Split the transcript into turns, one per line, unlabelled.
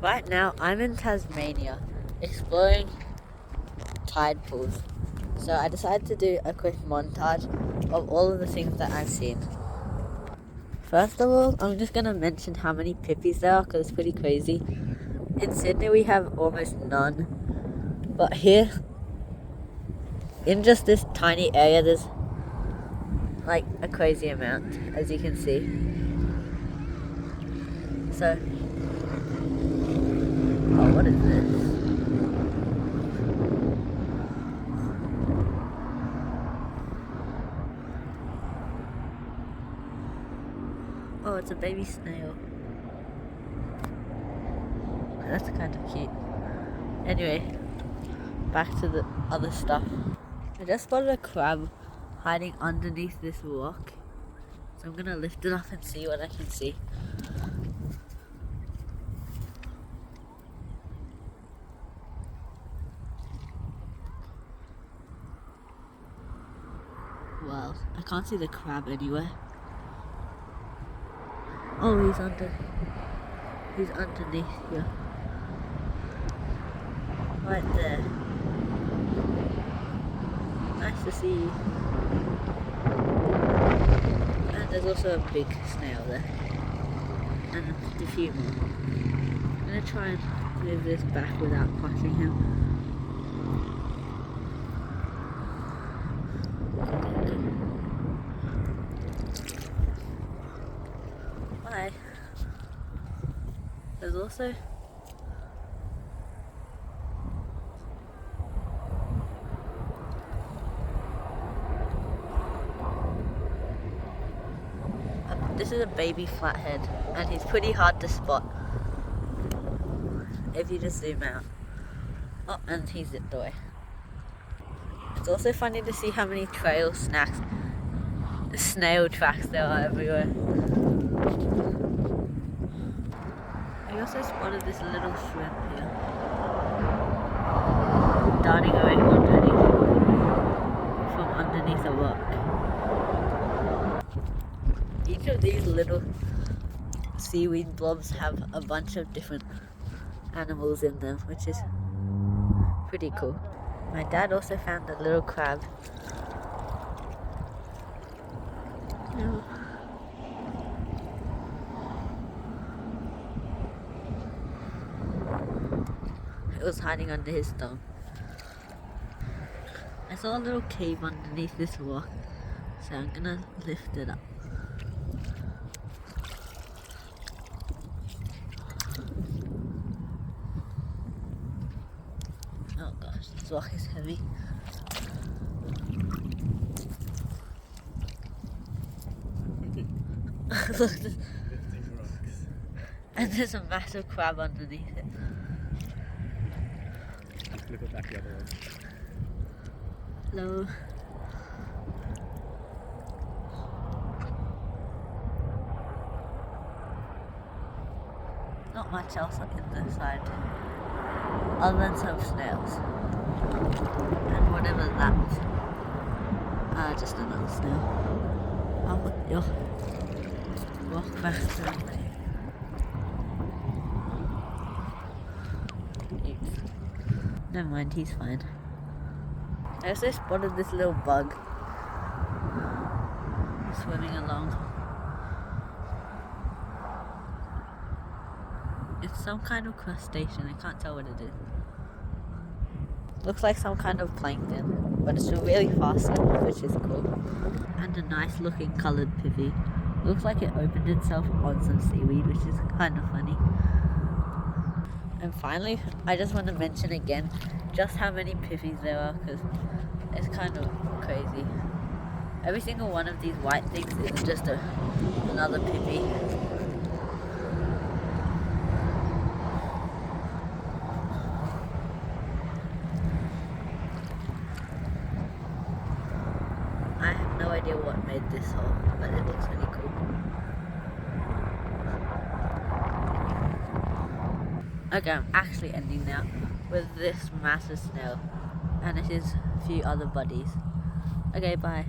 Right now, I'm in Tasmania, exploring tide pools. So I decided to do a quick montage of all of the things that I've seen. First of all, I'm just going to mention how many pippies there are because it's pretty crazy. In Sydney, we have almost none. But here, in just this tiny area, there's like a crazy amount, as you can see. So, oh, what is this? Oh, it's a baby snail. That's kind of cute. Anyway, back to the other stuff. I just spotted a crab hiding underneath this rock. So I'm gonna lift it up and see what I can see. Well, I can't see the crab anywhere. Oh, he's underneath here. Right there. Nice to see you. And there's also a big snail there. And a few more. I'm gonna try and move this back without crushing him. Bye. There's also this is a baby flathead, and he's pretty hard to spot if you just zoom out. Oh, and he's zipped away. It's also funny to see how many snail tracks there are everywhere. I also spotted this little shrimp here, darting away from underneath a rock. Each of these little seaweed blobs have a bunch of different animals in them, which is pretty cool. My dad also found a little crab. It was hiding under his thumb. I saw a little cave underneath this rock, so I'm gonna lift it up. Oh gosh, this rock is heavy. Look, and there's a massive crab underneath it.
Look at that, the other one.
Hello. Not much else in the side, other than some snails. And whatever that was. Just another snail. I'll put your rock back to it. Never mind, he's fine. I also spotted this little bug swimming along. It's some kind of crustacean, I can't tell what it is. Looks like some kind of plankton, but it's a really fast swimmer, which is cool. And a nice looking coloured pippy. Looks like it opened itself on some seaweed, which is kind of funny. And finally, I just want to mention again just how many pippies there are, because it's kind of crazy. Every single one of these white things is just another pippy. I have no idea what made this hole, but it looks really cool. Okay, I'm actually ending now with this massive snail and his few other buddies. Okay, bye.